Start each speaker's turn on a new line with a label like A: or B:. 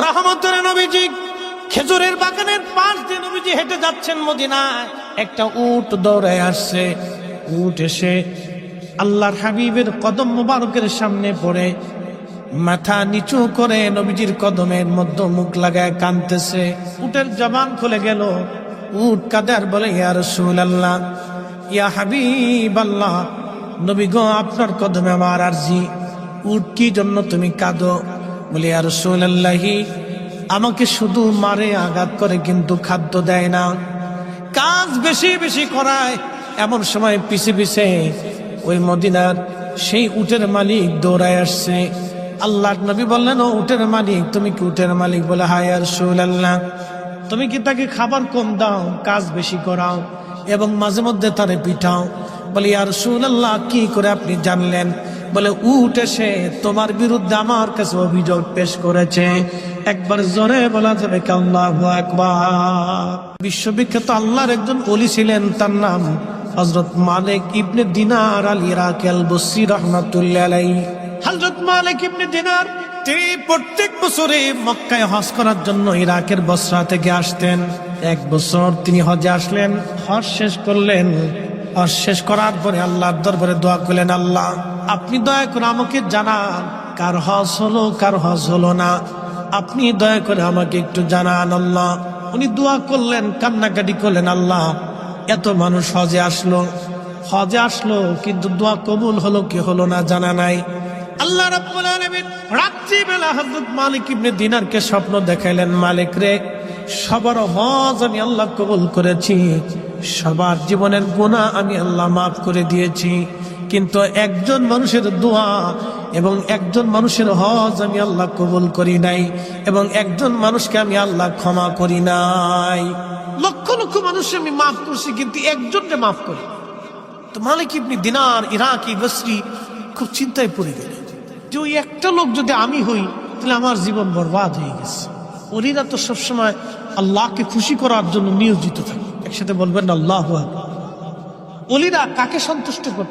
A: রহমতের নবীজি খেজুরের বাগানের পাশ দিয়ে নবীজি হেঁটে যাচ্ছেন মদিনায়। একটা উট দৌড়ায় আসছে। উট এসে আল্লাহর হাবিবের কদম মোবারকের সামনে পড়ে মাথা নিচু করে নবীজির কদমের মধ্যে মুখ লাগায় কাঁদতেছে। উটের জবান খুলে গেল। উট কাঁদে আর বলে, ইয়া রাসূলুল্লাহ, ইয়া হাবিবাল্লাহ, নবী গো, আপনার কদমে আমার আরজি। উট কি জন্য তুমি কাঁদো? বলে, ইয়া রাসূলুল্লাহি, আমাকে শুধু মারে, আঘাত করে, কিন্তু খাদ্য দেয় না, কাজ বেশি বেশি করায়। এমন সময় পিছে পিছে ওই মদিনার সেই উটের মালিক দৌড়ায় আসছে। আল্লাহর নবী বললেন, ও উটের মালিক, তুমি কি উটের মালিক? বলে, হ্যাঁ ইয়া রাসূলুল্লাহ। তুমি কি তাকে খাবার কম দাও, কাজ বেশি করাও এবং মাঝে মধ্যে তারে পিঠাও? বলে, ইয়া রাসূলুল্লাহ, কি করে আপনি জানলেন? বলে, উট এসে তোমার বিরুদ্ধে আমার কাছে অভিযোগ পেশ করেছে। একবার জোরে বলা যাবে কি আল্লাহু আকবার? বিশ্ববিখ্যাত আল্লাহর একজন ওলি ছিলেন, তার নাম হযরত মালিক ইবনে দিনার আল ইরাকি আল বসরি রাহমাতুল্লাহ আলাইহি। হযরত মালিক ইবনে দিনার তিনি প্রত্যেক বছরে মক্কায় হজ করার জন্য ইরাকের বসরা থেকে আসতেন। এক বছর তিনি হজে আসলেন, হজ শেষ করলেন। হজ শেষ করার পরে আল্লাহর দরবারে দোয়া করলেন, আল্লাহ, আপনি দয়া করে আমাকে জানান কার হজ হলো, কার হজ হলো না। আপনি দয়া করে আমাকে একটু জানান আল্লাহ। উনি দোয়া করলেন, কান্নাকাটি করলেন, আল্লাহ, এত মানুষ হজে আসলো, কিন্তু দোয়া কবুল হলো কি হলো না জানা নাই। আল্লাহ রাব্বুল আলামিন রাত্রিবেলা হযরত মালিক ইবনে দিনারকে স্বপ্ন দেখাইলেন, মালিক রে, সবার হজ আমি আল্লাহ কবুল করেছি, সবার জীবনের গুনাহ আমি আল্লাহ মাফ করে দিয়েছি, কিন্তু একজন মানুষের দোয়া এবং একজন মানুষের হজ আমি আল্লাহ কবুল করি নাই, এবং একজন মানুষকে আমি আল্লাহ ক্ষমা করি নাই। লক্ষ লক্ষ মানুষ আমি মাফ করছি, কিন্তু একজনকে মাফ করি। তো মালিক ইবনে দিনার ইরাকি বসরি খুব চিন্তায় পড়ে গেলেন যে ওই একটা লোক যদি আমি হই, তাহলে আমার জীবন বরবাদ হয়ে গেছে। ওলিরা তো সবসময় আল্লাহকে খুশি করার জন্য নিয়োজিত থাকে। একসাথে বলবেন আল্লাহু আকবার। ওলিরা কাকে সন্তুষ্ট করতে